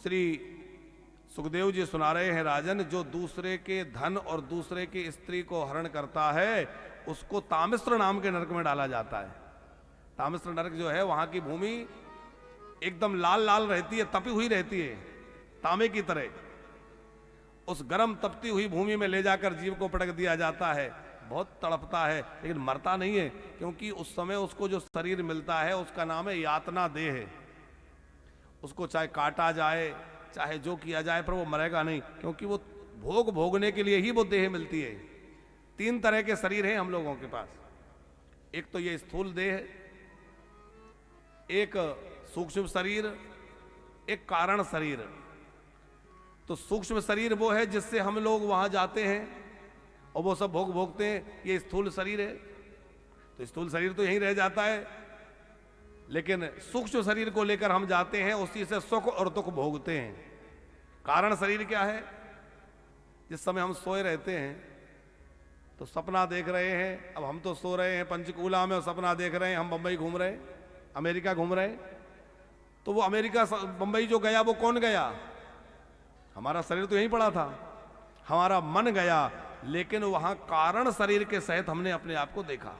श्री सुखदेव जी सुना रहे हैं, राजन, जो दूसरे के धन और दूसरे की स्त्री को हरण करता है उसको तामिस्र नाम के नरक में डाला जाता है। तामिस्र नरक जो है, वहां की भूमि एकदम लाल लाल रहती है, तपी हुई रहती है तांबे की तरह। उस गर्म तपती हुई भूमि में ले जाकर जीव को पटक दिया जाता है। बहुत तड़पता है लेकिन मरता नहीं है, क्योंकि उस समय उसको जो शरीर मिलता है उसका नाम है यातना देह है। उसको चाहे काटा जाए चाहे जो किया जाए पर वो मरेगा नहीं, क्योंकि वो भोग भोगने के लिए ही वो देह मिलती है। 3 तरह के शरीर हैं हम लोगों के पास। एक तो ये स्थूल देह, एक सूक्ष्म शरीर, एक कारण शरीर। तो सूक्ष्म शरीर वो है जिससे हम लोग वहां जाते हैं और वो सब भोग भोगते हैं, ये स्थूल शरीर है। तो स्थूल शरीर तो यहीं रह जाता है, लेकिन सूक्ष्म शरीर को लेकर हम जाते हैं, उसी से सुख और दुख भोगते हैं। कारण शरीर क्या है? जिस समय हम सोए रहते हैं तो सपना देख रहे हैं। अब हम तो सो रहे हैं पंचकूला में और सपना देख रहे हैं हम बंबई घूम रहे हैं, अमेरिका घूम रहे हैं। तो वो अमेरिका बंबई जो गया वो कौन गया? हमारा शरीर तो यहीं पड़ा था, हमारा मन गया, लेकिन वहां कारण शरीर के सहित हमने अपने आप को देखा।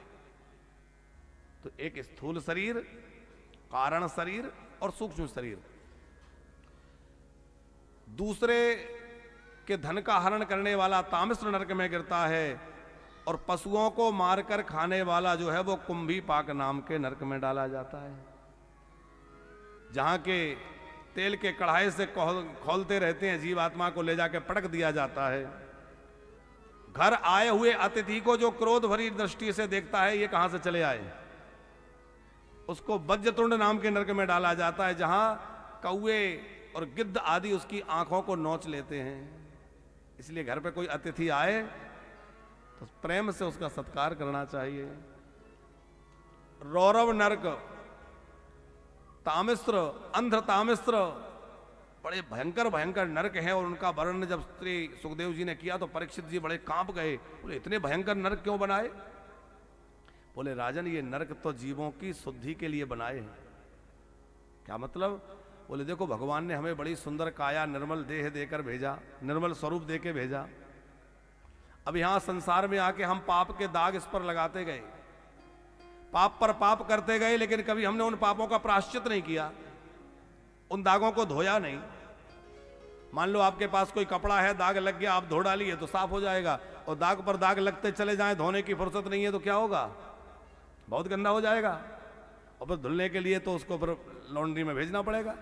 तो एक स्थूल शरीर, कारण शरीर और सूक्ष्म शरीर। दूसरे के धन का हरण करने वाला तामिस्र नरक में गिरता है, और पशुओं को मारकर खाने वाला जो है वो कुंभी पाक नाम के नरक में डाला जाता है, जहां के तेल के कढ़ाई से खोलते रहते हैं जीवात्मा को ले जाके पटक दिया जाता है। घर आए हुए अतिथि को जो क्रोध भरी दृष्टि से देखता है, ये कहां से चले आए, उसको वज्रतुंड नाम के नरक में डाला जाता है, जहां कौवे और गिद्ध आदि उसकी आंखों को नोच लेते हैं। इसलिए घर पे कोई अतिथि आए तो प्रेम से उसका सत्कार करना चाहिए। रौरव नरक, तामिस्र, अंध्र तामिस्र, बड़े भयंकर भयंकर नरक हैं, और उनका वर्णन जब श्री सुखदेव जी ने किया तो परीक्षित जी बड़े कांप गए। बोले इतने भयंकर नरक क्यों बनाए? बोले राजन, ये नरक तो जीवों की शुद्धि के लिए बनाए हैं। क्या मतलब? बोले देखो, भगवान ने हमें बड़ी सुंदर काया निर्मल देह देकर भेजा, निर्मल स्वरूप देके भेजा। अब यहां संसार में आके हम पाप के दाग इस पर लगाते गए, पाप पर पाप करते गए, लेकिन कभी हमने उन पापों का प्रायश्चित नहीं किया, उन दागों को धोया नहीं। मान लो आपके पास कोई कपड़ा है, दाग लग गया, आप धो डालिए तो साफ हो जाएगा, और दाग पर दाग लगते चले जाएं, धोने की फुर्सत नहीं है तो क्या होगा? बहुत गंदा हो जाएगा, और फिर धुलने के लिए तो उसको फिर लॉन्ड्री में भेजना पड़ेगा।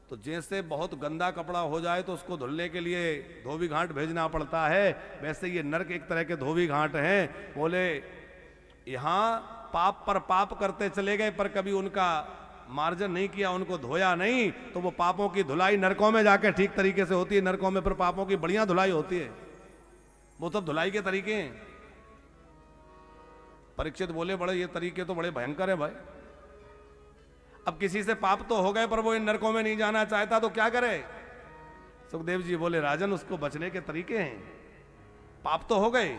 तो जैसे बहुत गंदा कपड़ा हो जाए तो उसको धुलने के लिए धोबी घाट भेजना पड़ता है, वैसे ये नरक एक तरह के धोबी घाट हैं। बोले यहां पाप पर पाप करते चले गए, पर कभी उनका मार्जन नहीं किया, उनको धोया नहीं, तो वो पापों की धुलाई नरकों में जाके ठीक तरीके से होती है। नरकों में फिर पापों की बढ़िया धुलाई होती है। वो सब धुलाई के तरीके हैं। परीक्षित बोले बड़े ये तरीके तो बड़े भयंकर है भाई। अब किसी से पाप तो हो गए पर वो इन नरकों में नहीं जाना चाहता तो क्या करे? सुखदेव जी बोले राजन, उसको बचने के तरीके हैं। पाप तो हो गए,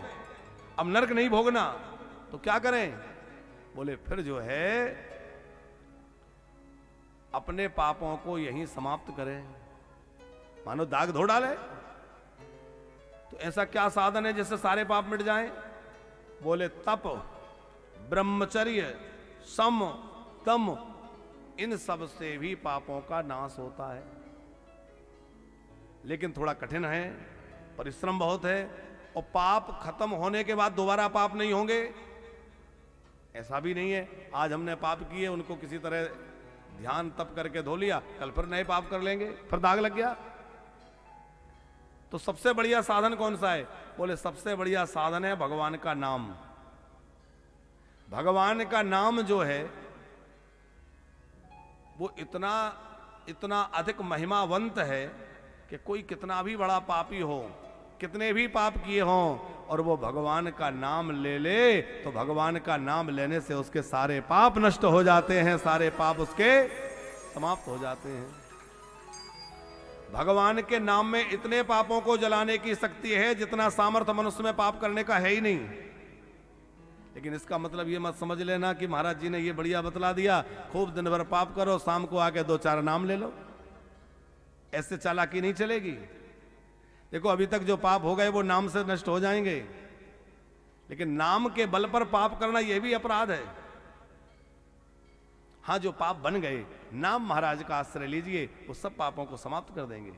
अब नरक नहीं भोगना तो क्या करें? बोले फिर जो है अपने पापों को यहीं समाप्त करें। मानो दाग धो डाले, तो ऐसा क्या साधन है जिससे सारे पाप मिट जाएं? बोले तप, ब्रह्मचर्य, सम, दम, इन सब से भी पापों का नाश होता है। लेकिन थोड़ा कठिन है, परिश्रम बहुत है, और पाप खत्म होने के बाद दोबारा पाप नहीं होंगे ऐसा भी नहीं है। आज हमने पाप किए, उनको किसी तरह ध्यान तप करके धो लिया, कल फिर नए पाप कर लेंगे, फिर दाग लग गया। तो सबसे बढ़िया साधन कौन सा है? बोले सबसे बढ़िया साधन है भगवान का नाम। भगवान का नाम जो है वो इतना इतना अधिक महिमावंत है कि कोई कितना भी बड़ा पापी हो, कितने भी पाप किए हों, और वो भगवान का नाम ले ले तो भगवान का नाम लेने से उसके सारे पाप नष्ट हो जाते हैं, सारे पाप उसके समाप्त हो जाते हैं। भगवान के नाम में इतने पापों को जलाने की शक्ति है जितना सामर्थ्य मनुष्य में पाप करने का है ही नहीं। लेकिन इसका मतलब ये मत समझ लेना कि महाराज जी ने ये बढ़िया बतला दिया, खूब दिन भर पाप करो, शाम को आके 2-4 नाम ले लो। ऐसे चालाकी नहीं चलेगी। देखो अभी तक जो पाप हो गए वो नाम से नष्ट हो जाएंगे, लेकिन नाम के बल पर पाप करना यह भी अपराध है। हाँ, जो पाप बन गए, नाम महाराज का आश्रय लीजिए, वो सब पापों को समाप्त कर देंगे।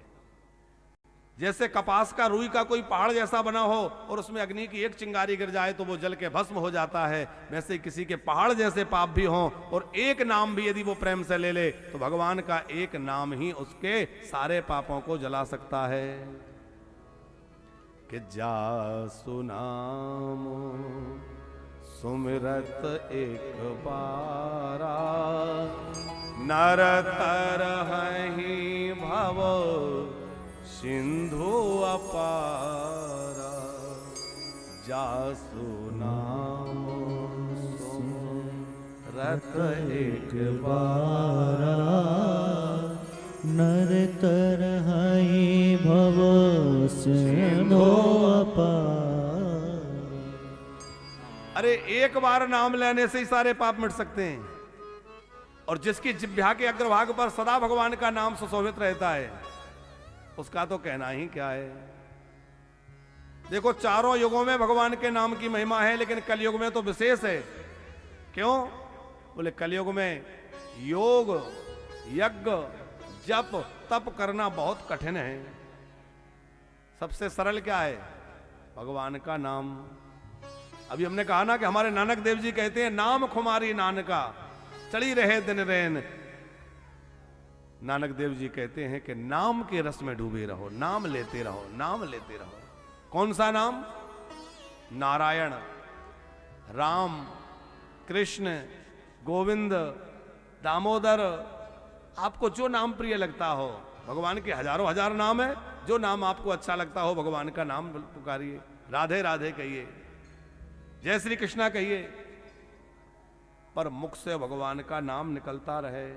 जैसे कपास का रुई का कोई पहाड़ जैसा बना हो और उसमें अग्नि की एक चिंगारी गिर जाए तो वो जल के भस्म हो जाता है, वैसे किसी के पहाड़ जैसे पाप भी हों और एक नाम भी यदि वो प्रेम से ले ले तो भगवान का एक नाम ही उसके सारे पापों को जला सकता है। कि जासु नाम सुमिरत एक बारा, नर तरहि भव सिंधु अपारा। जासु नाम सुमिरत एक बारा, नर तरहि भव सिंधु अपारा। अरे एक बार नाम लेने से ही सारे पाप मिट सकते हैं, और जिसकी जिह्वा के अग्रभाग पर सदा भगवान का नाम सुशोभित रहता है उसका तो कहना ही क्या है। देखो चारों युगों में भगवान के नाम की महिमा है, लेकिन कलयुग में तो विशेष है। क्यों? बोले कलयुग में योग, यज्ञ, जप, तप करना बहुत कठिन है। सबसे सरल क्या है? भगवान का नाम। अभी हमने कहा ना कि हमारे नानक देव जी कहते हैं, नाम खुमारी नानका चली रहे दिन रैन। नानक देव जी कहते हैं कि नाम के रस में डूबे रहो, नाम लेते रहो, नाम लेते रहो। कौन सा नाम? नारायण, राम, कृष्ण, गोविंद, दामोदर, आपको जो नाम प्रिय लगता हो। भगवान के हजारों हजार नाम है, जो नाम आपको अच्छा लगता हो भगवान का नाम पुकारिए। राधे राधे कहिए, जय श्री कृष्णा कहिए, पर मुख से भगवान का नाम निकलता रहे।